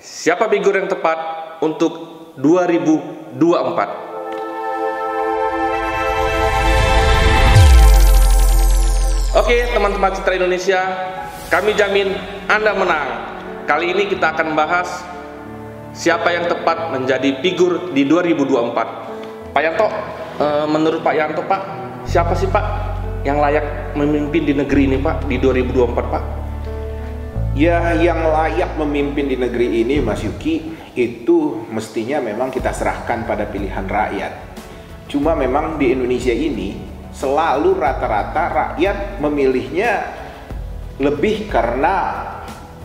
Siapa figur yang tepat untuk 2024? Oke, teman-teman Citra Indonesia, kami jamin Anda menang. Kali ini kita akan bahas siapa yang tepat menjadi figur di 2024. Pak Yanto, menurut Pak Yanto, Pak, siapa sih Pak yang layak memimpin di negeri ini Pak di 2024 Pak? Ya, yang layak memimpin di negeri ini, Mas Yuki, itu mestinya memang kita serahkan pada pilihan rakyat. Cuma memang di Indonesia ini selalu rata-rata rakyat memilihnya lebih karena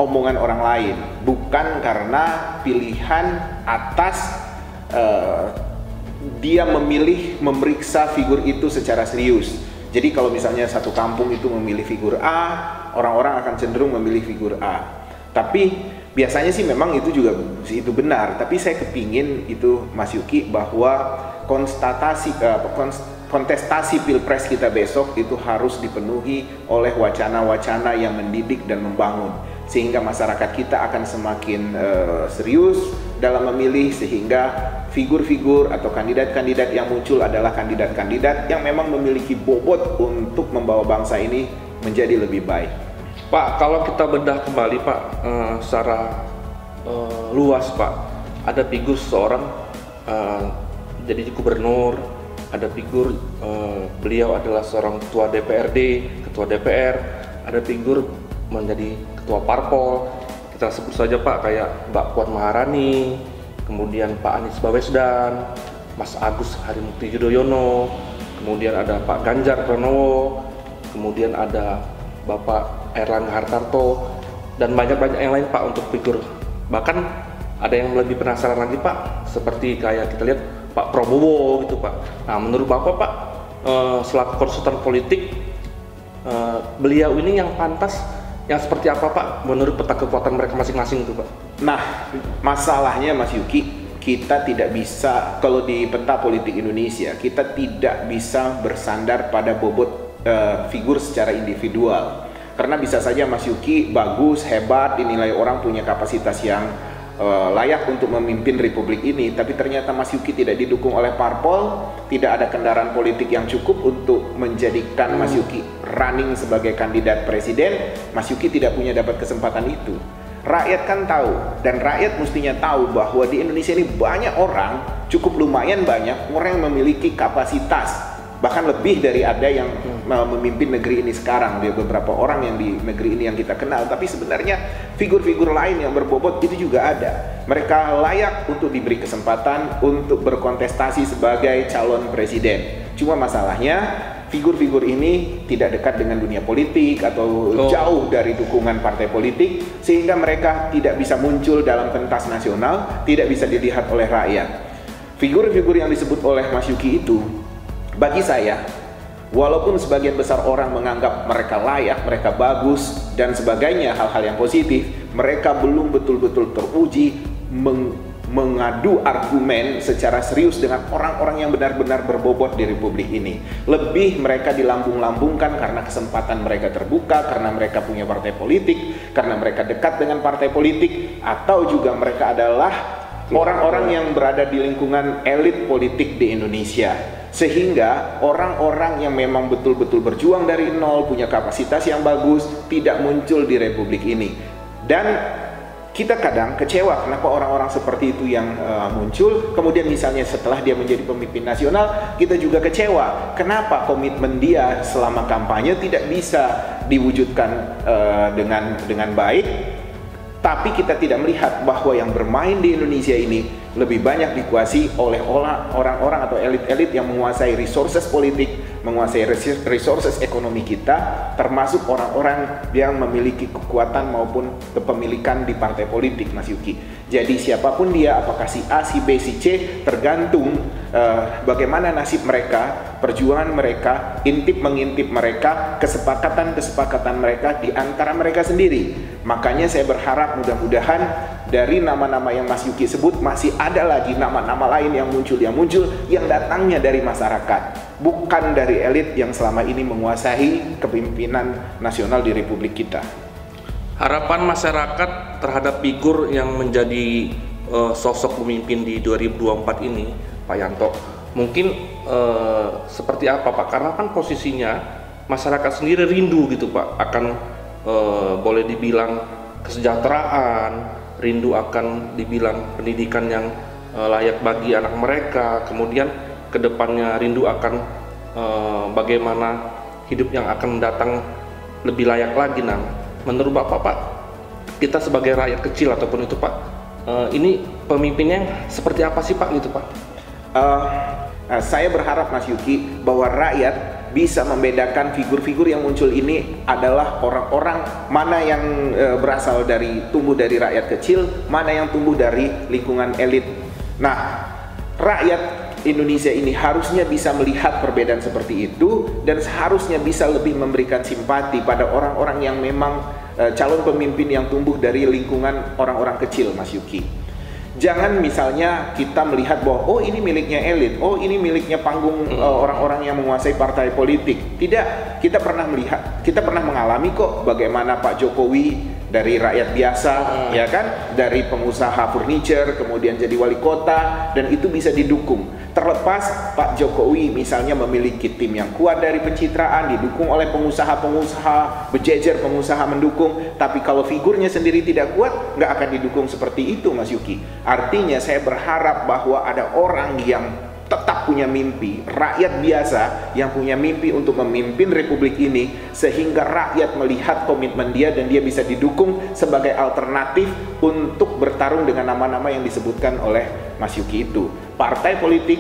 omongan orang lain, bukan karena pilihan atas dia memilih memeriksa figur itu secara serius. Jadi kalau misalnya satu kampung itu memilih figur A, orang-orang akan cenderung memilih figur A. Tapi biasanya sih memang itu juga itu benar. Tapi saya kepingin itu, Mas Yuki, bahwa kontestasi pilpres kita besok itu harus dipenuhi oleh wacana-wacana yang mendidik dan membangun, sehingga masyarakat kita akan semakin serius dalam memilih, sehingga figur-figur atau kandidat-kandidat yang muncul adalah kandidat-kandidat yang memang memiliki bobot untuk membawa bangsa ini menjadi lebih baik. Pak, kalau kita bedah kembali Pak, secara luas Pak, ada figur seorang jadi gubernur, ada figur beliau adalah seorang ketua DPRD, ketua DPR, ada figur menjadi ketua parpol. Kita sebut saja Pak kayak Mbak Puan Maharani, kemudian Pak Anies Baswedan, Mas Agus Harimurti Yudhoyono, kemudian ada Pak Ganjar Pranowo, kemudian ada Bapak Erlangga Hartarto, dan banyak-banyak yang lain Pak untuk figur. Bahkan ada yang lebih penasaran lagi Pak, seperti kayak kita lihat Pak Prabowo gitu Pak. Nah, menurut Bapak Pak, selaku konsultan politik, beliau ini yang pantas yang seperti apa Pak menurut peta kekuatan mereka masing-masing itu Pak? Nah, masalahnya Mas Yuki, kita tidak bisa, kalau di peta politik Indonesia, kita tidak bisa bersandar pada bobot figur secara individual. Karena bisa saja Mas Yuki bagus, hebat, dinilai orang punya kapasitas yang layak untuk memimpin republik ini, tapi ternyata Mas Yuki tidak didukung oleh parpol, tidak ada kendaraan politik yang cukup untuk menjadikan Mas Yuki running sebagai kandidat presiden. Mas Yuki tidak punya dapat kesempatan itu. Rakyat kan tahu, dan rakyat mestinya tahu bahwa di Indonesia ini banyak orang, cukup lumayan banyak orang yang memiliki kapasitas, bahkan lebih dari ada yang memimpin negeri ini sekarang. Dia beberapa orang yang di negeri ini yang kita kenal, tapi sebenarnya figur-figur lain yang berbobot itu juga ada. Mereka layak untuk diberi kesempatan untuk berkontestasi sebagai calon presiden. Cuma masalahnya figur-figur ini tidak dekat dengan dunia politik atau jauh dari dukungan partai politik, sehingga mereka tidak bisa muncul dalam pentas nasional, tidak bisa dilihat oleh rakyat. Figur-figur yang disebut oleh Mas Yuki itu, bagi saya, walaupun sebagian besar orang menganggap mereka layak, mereka bagus, dan sebagainya, hal-hal yang positif, mereka belum betul-betul teruji mengadu argumen secara serius dengan orang-orang yang benar-benar berbobot di republik ini. Lebih mereka dilambung-lambungkan karena kesempatan mereka terbuka, karena mereka punya partai politik, karena mereka dekat dengan partai politik, atau juga mereka adalah orang-orang yang berada di lingkungan elit politik di Indonesia. Sehingga orang-orang yang memang betul-betul berjuang dari nol, punya kapasitas yang bagus, tidak muncul di republik ini. Dan kita kadang kecewa kenapa orang-orang seperti itu yang muncul. Kemudian misalnya setelah dia menjadi pemimpin nasional, kita juga kecewa kenapa komitmen dia selama kampanye tidak bisa diwujudkan dengan baik. Tapi kita tidak melihat bahwa yang bermain di Indonesia ini lebih banyak dikuasai oleh orang-orang atau elit-elit yang menguasai resources politik, menguasai resources ekonomi kita, termasuk orang-orang yang memiliki kekuatan maupun kepemilikan di partai politik, Mas Yuki. Jadi siapapun dia, apakah si A, si B, si C, tergantung bagaimana nasib mereka, perjuangan mereka, intip-mengintip mereka, kesepakatan-kesepakatan mereka di antara mereka sendiri. Makanya saya berharap mudah-mudahan dari nama-nama yang Mas Yuki sebut masih ada lagi nama-nama lain yang muncul yang datangnya dari masyarakat, bukan dari elit yang selama ini menguasai kepemimpinan nasional di republik kita. Harapan masyarakat terhadap figur yang menjadi sosok pemimpin di 2024 ini, Pak Yanto, mungkin seperti apa Pak? Karena kan posisinya masyarakat sendiri rindu gitu Pak, akan boleh dibilang kesejahteraan, rindu akan dibilang pendidikan yang layak bagi anak mereka, kemudian kedepannya rindu akan bagaimana hidup yang akan datang lebih layak lagi. Nah, menurut Bapak, Pak, kita sebagai rakyat kecil ataupun itu Pak, ini pemimpinnya seperti apa sih Pak gitu Pak? Saya berharap Mas Yuki bahwa rakyat bisa membedakan figur-figur yang muncul ini adalah orang-orang mana yang tumbuh dari rakyat kecil, mana yang tumbuh dari lingkungan elit. Nah, rakyat Indonesia ini harusnya bisa melihat perbedaan seperti itu dan seharusnya bisa lebih memberikan simpati pada orang-orang yang memang calon pemimpin yang tumbuh dari lingkungan orang-orang kecil, Mas Yuki. Jangan misalnya kita melihat bahwa oh ini miliknya elit, oh ini miliknya panggung orang-orang yang menguasai partai politik. Tidak, kita pernah mengalami kok bagaimana Pak Jokowi dari rakyat biasa, ya kan, dari pengusaha furniture kemudian jadi wali kota, dan itu bisa didukung. Terlepas Pak Jokowi misalnya memiliki tim yang kuat dari pencitraan, didukung oleh pengusaha-pengusaha, berjejer pengusaha mendukung, tapi kalau figurnya sendiri tidak kuat, nggak akan didukung seperti itu, Mas Yuki. Artinya saya berharap bahwa ada orang yang tetap punya mimpi, rakyat biasa yang punya mimpi untuk memimpin republik ini, sehingga rakyat melihat komitmen dia dan dia bisa didukung sebagai alternatif untuk bertarung dengan nama-nama yang disebutkan oleh Mas Yuki itu. Partai politik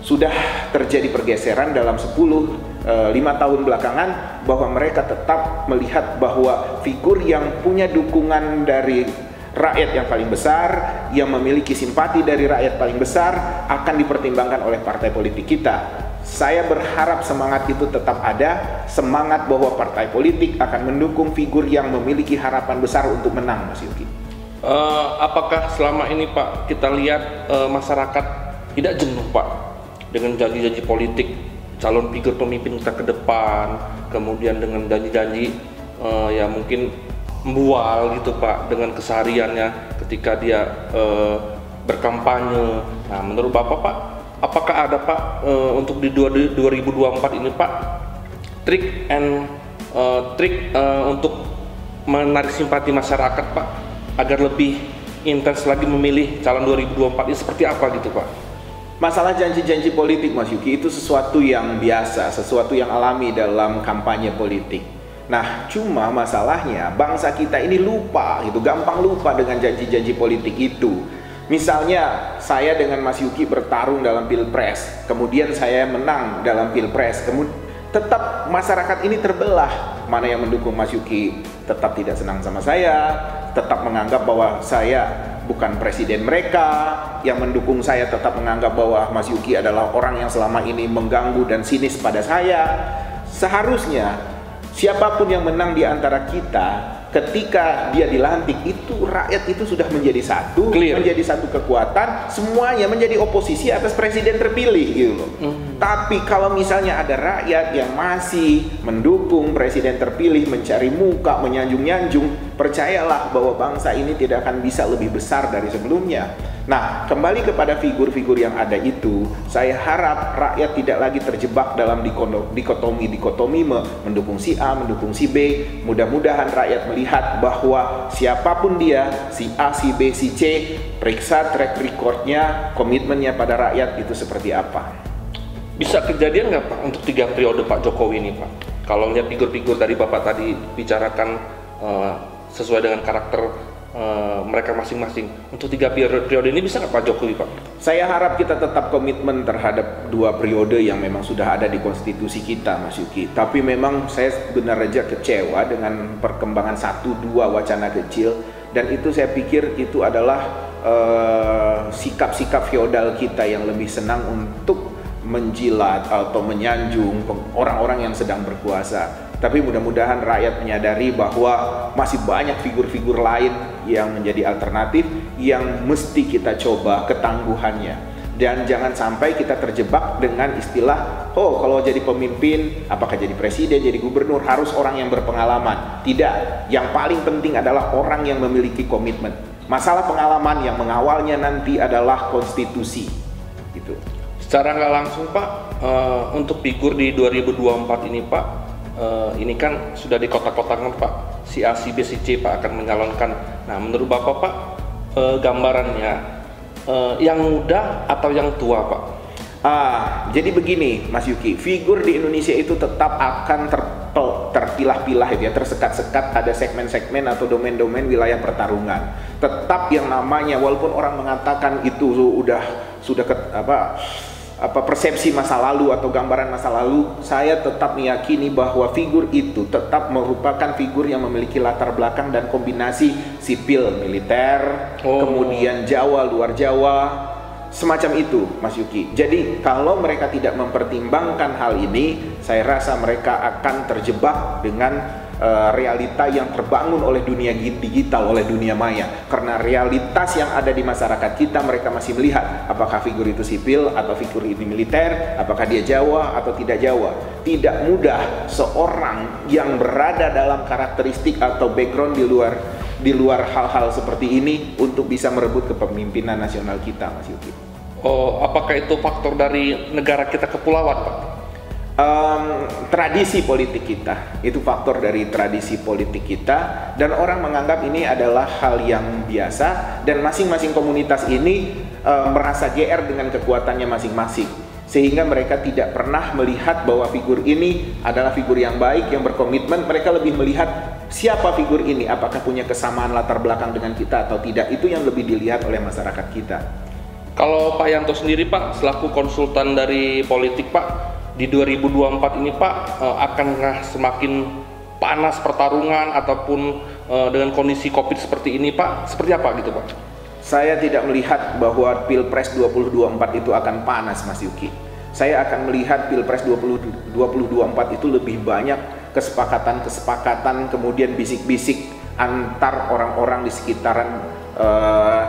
sudah terjadi pergeseran dalam 5 tahun belakangan, bahwa mereka tetap melihat bahwa figur yang punya dukungan dari rakyat yang paling besar, yang memiliki simpati dari rakyat paling besar, akan dipertimbangkan oleh partai politik kita. Saya berharap semangat itu tetap ada, semangat bahwa partai politik akan mendukung figur yang memiliki harapan besar untuk menang, Mas Yuki. Apakah selama ini Pak kita lihat masyarakat tidak jenuh Pak dengan janji-janji politik calon figur pemimpin kita ke depan, kemudian dengan janji-janji ya mungkin membual gitu Pak dengan kesehariannya ketika dia berkampanye. Nah, menurut Bapak Pak, apakah ada Pak untuk di 2024 ini Pak trik untuk menarik simpati masyarakat Pak agar lebih intens lagi memilih calon 2024 ini seperti apa gitu Pak? Masalah janji-janji politik, Mas Yuki, itu sesuatu yang biasa, sesuatu yang alami dalam kampanye politik. Nah, cuma masalahnya bangsa kita ini lupa, gampang lupa dengan janji-janji politik itu. Misalnya saya dengan Mas Yuki bertarung dalam pilpres, kemudian saya menang dalam pilpres, kemudian tetap masyarakat ini terbelah. Mana yang mendukung Mas Yuki tetap tidak senang sama saya, tetap menganggap bahwa saya bukan presiden mereka, yang mendukung saya tetap menganggap bahwa Mas Yuki adalah orang yang selama ini mengganggu dan sinis pada saya. Seharusnya siapapun yang menang di antara kita, ketika dia dilantik itu rakyat itu sudah menjadi satu, menjadi satu kekuatan, semuanya menjadi oposisi atas presiden terpilih gitu loh. Tapi kalau misalnya ada rakyat yang masih mendukung presiden terpilih, mencari muka, menyanjung-nyanjung, percayalah bahwa bangsa ini tidak akan bisa lebih besar dari sebelumnya. Nah, kembali kepada figur-figur yang ada itu, saya harap rakyat tidak lagi terjebak dalam dikotomi mendukung si A, mendukung si B. Mudah-mudahan rakyat melihat bahwa siapapun dia, si A, si B, si C, periksa track recordnya, komitmennya pada rakyat itu seperti apa. Bisa kejadian nggak Pak untuk 3 periode Pak Jokowi ini Pak? Kalau lihat figur-figur dari Bapak tadi bicarakan sesuai dengan karakter mereka masing-masing, untuk 3 periode ini bisa nggak Pak Jokowi Pak? Saya harap kita tetap komitmen terhadap 2 periode yang memang sudah ada di konstitusi kita, Mas Yuki. Tapi memang saya benar aja kecewa dengan perkembangan 1-2 wacana kecil, dan itu saya pikir itu adalah sikap-sikap feodal kita yang lebih senang untuk menjilat atau menyanjung orang-orang yang sedang berkuasa. Tapi mudah-mudahan rakyat menyadari bahwa masih banyak figur-figur lain yang menjadi alternatif yang mesti kita coba ketangguhannya. Dan jangan sampai kita terjebak dengan istilah, oh kalau jadi pemimpin, apakah jadi presiden, jadi gubernur, harus orang yang berpengalaman. Tidak, yang paling penting adalah orang yang memiliki komitmen. Masalah pengalaman yang mengawalnya nanti adalah konstitusi. Gitu. Secara nggak langsung Pak, untuk figur di 2024 ini Pak, ini kan sudah dikotak-kotakan Pak, si A, si B, si C Pak akan menyalonkan. Nah menurut Bapak Pak, gambarannya yang muda atau yang tua Pak? Jadi begini Mas Yuki, figur di Indonesia itu tetap akan terpilah-pilah gitu ya, tersekat-sekat, ada segmen-segmen atau domain-domain wilayah pertarungan. Tetap yang namanya, walaupun orang mengatakan itu sudah persepsi masa lalu atau gambaran masa lalu, saya tetap meyakini bahwa figur itu tetap merupakan figur yang memiliki latar belakang dan kombinasi sipil, militer, kemudian Jawa, luar Jawa, semacam itu Mas Yuki. Jadi kalau mereka tidak mempertimbangkan hal ini, saya rasa mereka akan terjebak dengan realita yang terbangun oleh dunia digital, oleh dunia maya. Karena realitas yang ada di masyarakat kita, mereka masih melihat apakah figur itu sipil atau figur itu militer, apakah dia Jawa atau tidak Jawa. Tidak mudah seorang yang berada dalam karakteristik atau background di luar hal-hal seperti ini untuk bisa merebut kepemimpinan nasional kita, Mas Yuki. Apakah itu faktor dari negara kita kepulauan Pak? Tradisi politik kita, itu faktor dari tradisi politik kita, dan orang menganggap ini adalah hal yang biasa, dan masing-masing komunitas ini merasa GR dengan kekuatannya masing-masing, sehingga mereka tidak pernah melihat bahwa figur ini adalah figur yang baik, yang berkomitmen. Mereka lebih melihat siapa figur ini, apakah punya kesamaan latar belakang dengan kita atau tidak. Itu yang lebih dilihat oleh masyarakat kita. Kalau Pak Yanto sendiri Pak, selaku konsultan dari politik Pak, di 2024 ini Pak, akankah semakin panas pertarungan ataupun dengan kondisi COVID seperti ini Pak, seperti apa gitu Pak? Saya tidak melihat bahwa Pilpres 2024 itu akan panas Mas Yuki. Saya akan melihat Pilpres 2024 itu lebih banyak kesepakatan, kemudian bisik-bisik antar orang-orang di sekitaran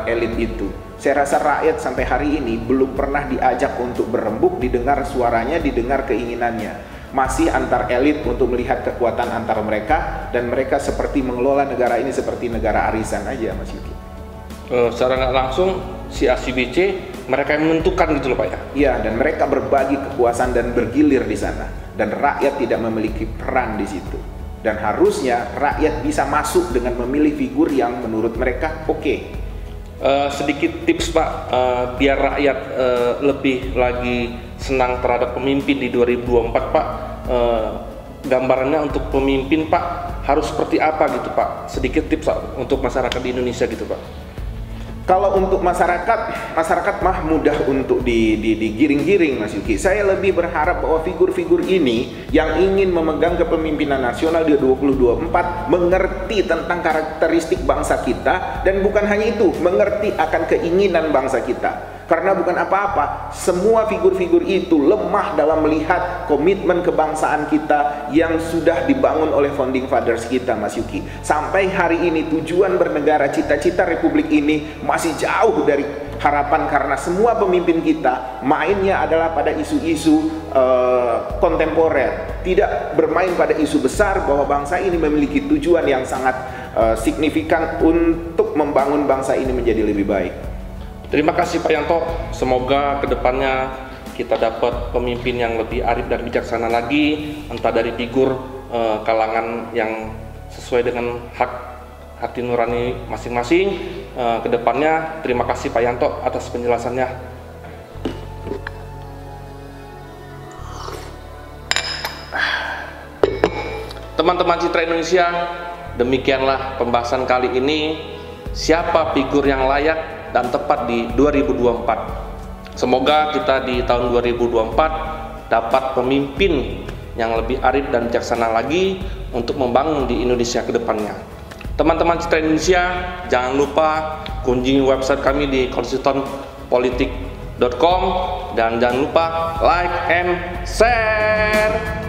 elit itu. Saya rasa rakyat sampai hari ini belum pernah diajak untuk berembuk, didengar suaranya, didengar keinginannya. Masih antar elit untuk melihat kekuatan antar mereka, dan mereka seperti mengelola negara ini seperti negara arisan aja Mas Yuki. Secara nggak langsung si A, si B, C, mereka yang menentukan gitu loh Pak ya? Iya, dan mereka berbagi kekuasaan dan bergilir di sana, dan rakyat tidak memiliki peran di situ. Dan harusnya rakyat bisa masuk dengan memilih figur yang menurut mereka oke. Sedikit tips Pak, biar rakyat lebih lagi senang terhadap pemimpin di 2024 Pak, gambarannya untuk pemimpin Pak harus seperti apa gitu Pak? Sedikit tips Pak untuk masyarakat di Indonesia gitu Pak. Kalau untuk masyarakat mah mudah untuk digiring-giring Mas Yuki. Saya lebih berharap bahwa figur-figur ini yang ingin memegang kepemimpinan nasional di 2024 mengerti tentang karakteristik bangsa kita, dan bukan hanya itu, mengerti akan keinginan bangsa kita. Karena bukan apa-apa, semua figur-figur itu lemah dalam melihat komitmen kebangsaan kita yang sudah dibangun oleh founding fathers kita Mas Yuki. Sampai hari ini tujuan bernegara, cita-cita republik ini masih jauh dari harapan, karena semua pemimpin kita mainnya adalah pada isu-isu kontemporer, tidak bermain pada isu besar bahwa bangsa ini memiliki tujuan yang sangat signifikan untuk membangun bangsa ini menjadi lebih baik. Terima kasih Pak Yanto, semoga kedepannya kita dapat pemimpin yang lebih arif dan bijaksana lagi, entah dari figur kalangan yang sesuai dengan hati nurani masing-masing. Kedepannya terima kasih Pak Yanto atas penjelasannya. Teman-teman Citra Indonesia, demikianlah pembahasan kali ini, siapa figur yang layak dan tepat di 2024. Semoga kita di tahun 2024 dapat pemimpin yang lebih arif dan bijaksana lagi untuk membangun di Indonesia ke depannya. Teman-teman Citra Indonesia, jangan lupa kunjungi website kami di konsultanpolitik.com, dan jangan lupa like and share.